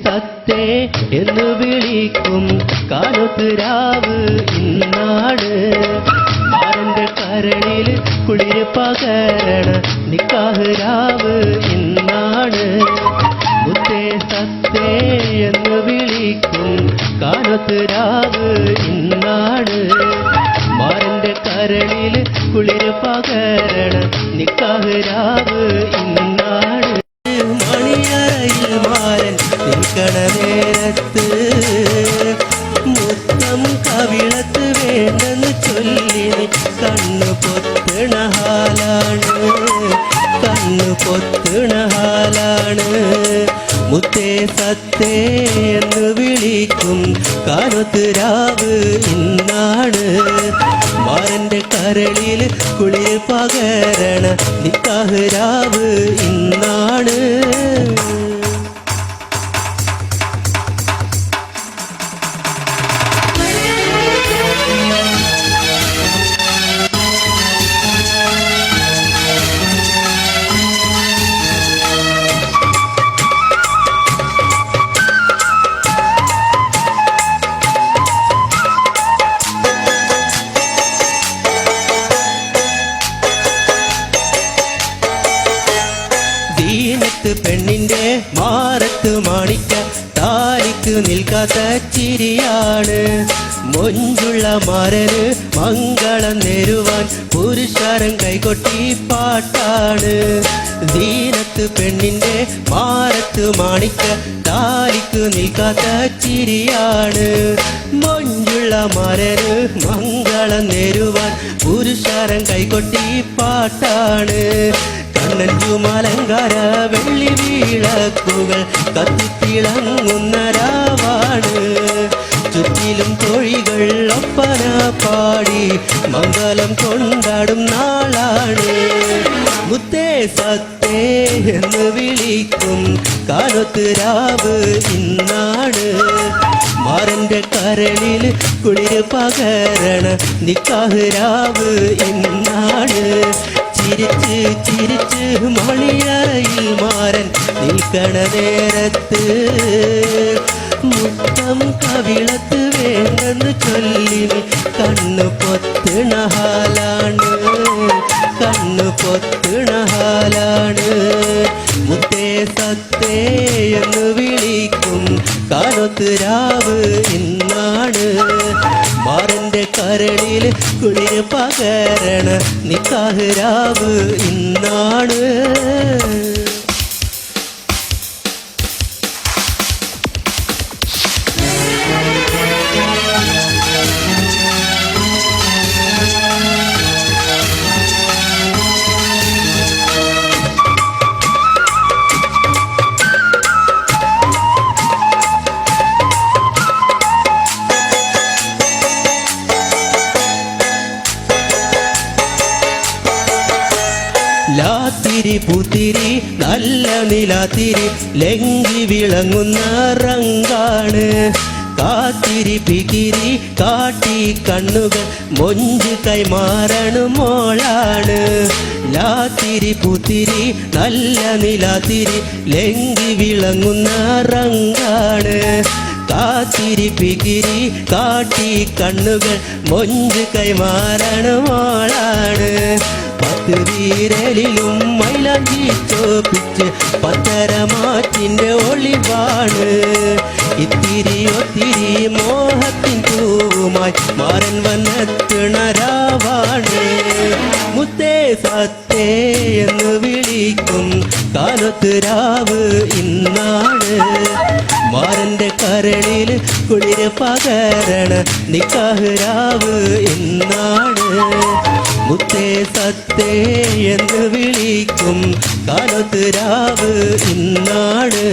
സത്തേ എന്ന് വിളിക്കും കാലത്ത് രാവ് ഇന്നാണ്. മാരന്റെ കരളിൽ കുളിര് പകരണ നിക്കാഹ് രാവ് ഇന്നാണ്. മുത്തേ സത്തേ എന്ന് വിളിക്കും കാലത്ത് രാവ് ഇന്നാണ്. മാരന്റെ കരളിൽ കുളിര് പകരണ നിക്കാഹ് രാവ് ഇന്നാണ്. മണിയറയിൽ മാരൻ നിൽക്കണ നേരത്ത് മുത്തം കവിളത്ത് വേണ്ടെന്ന് ചൊല്ലി കണ്ണു പൊത്തണ ഹാലാണ്, കണ്ണു പൊത്തണ ഹാലാണ്. മുത്തേ സത്തേ എന്ന് വിളിക്കും കാലത്ത് രാവ് ഇന്നാണ്. മാരന്റെ കരളിൽ കുളിർ പകരണ നിക്കാഹ് രാവ് ഇന്നാണ്. പെണ്ണിന്റെ മാറത്ത് മാണിക്ക താലിക്ക് നിൽക്കാത്ത ചിരിയാണ്. മൊഞ്ചുള്ള മാരന് മംഗളം നേരുവാൻ പുരുഷാരം കൈകൊട്ടി പാട്ടാണ്. ദീനത്ത് പെണ്ണിന്റെ മാറത്ത് മാണിക്ക താലിക്ക് നിൽക്കാത്ത ചിരിയാണ്. മൊഞ്ചുള്ള മാരന് മംഗളം നേരുവാൻ പുരുഷാരം കൈകൊട്ടി പാട്ടാണ്. കണ്ണഞ്ചുമലങ്കാര വെള്ളി വിളക്കുകൾ കത്തിത്തിളങ്ങുന്ന രാവാണ്. ചുറ്റിലും തൊഴികൾ ഒപ്പന പാടി മംഗളം കൊണ്ടാടും നാളാണ്. മുത്തേ സത്തേ എന്ന് വിളിക്കും കാലത്ത് രാവ് ഇന്നാണ്. മാരന്റെ കരളിൽ കുളിര് പകരണ നിക്കാഹ് രാവ് ഇന്നാണ്. ചിരിച്ച് ചിരിച്ച് മണിയറയിൽ മാരൻ നിൽക്കണ നേരത്ത് മുത്തം കവിളത്ത് വേണ്ടെന്ന് ചൊല്ലി കണ്ണു പൊത്തണ ഹാലാണ്, കണ്ണു പൊത്തണ ഹാലാണ്. മുത്തേ സത്തേ എന്ന് വിളിക്കും കാലത്ത് രാവ് ഇന്നാണ്. മാരന്റെ കരളിൽ കുളിര് പകരണ നിക്കാഹ് രാവ് ഇന്നാണ്. ലാത്തിരി പുത്തിരി നല്ല നിലാത്തിരി ലങ്കി വിളങ്ങുന്ന റങ്കാണ്. കാത്തിരി പികിരി കാട്ടി കണ്ണുകൾ മൊഞ്ച് കൈമാറണു മോളാണ്. ലാത്തിരി പുത്തിരി നല്ല നിലാത്തിരി ലങ്കി വിളങ്ങുന്ന റങ്കാണ്. കാത്തിരി പികിരി കാട്ടി കണ്ണുകൾ മൊഞ്ച് കൈമാറണു മോളാണ്. പത്ത് വീരലിലും മൈലാഞ്ചി ചോപ്പിച്ച് പത്തരമാറ്റിന്റെ ഒളിവാണ്. ഇത്തിരി ഒത്തിരി മോഹത്തിൻ പൂവുമായി മാരൻ വന്നെത്തണ രാവാണ്. മുത്തേ സത്തേ എന്ന് വിളിക്കും കാലത്ത് രാവ് ഇന്നാണ്. മാരന്റെ കരളിൽ കുളിര് പകരണ നിക്കാഹ് രാവ് ഇന്നാണ്. മുത്തേ സത്തേ എന്ന് വിളിക്കും കാലത്ത് രാവ് ഇന്നാണ്.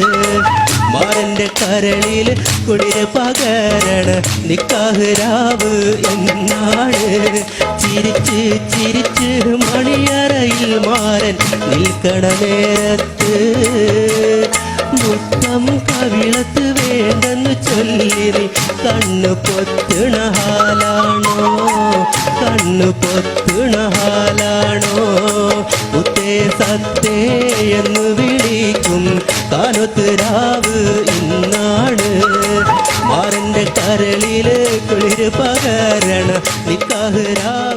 മാരന്റെ കരളിൽ കുളിര് പകരണ നിക്കാഹ് രാവ് ഇന്നാണ്. ചിരിച്ച് ചിരിച്ച് മണിയറയിൽ മാരൻ നിൽക്കണ നേരത്ത് മുത്തം കവിളത്ത് വേണ്ടെന്ന് ചൊല്ലി കണ്ണു പൊത്തണ ഹാലാണോ, കണ്ണു പൊത്തണ ഹാലാണോ. മുത്തേ സത്തേ എന്ന് വിളിക്കും കാലത്ത് രാവ് ഇന്നാണ് മാറന്റെ കരളില് കുളിര് പകരണ നിക്കാഹ് രാവ്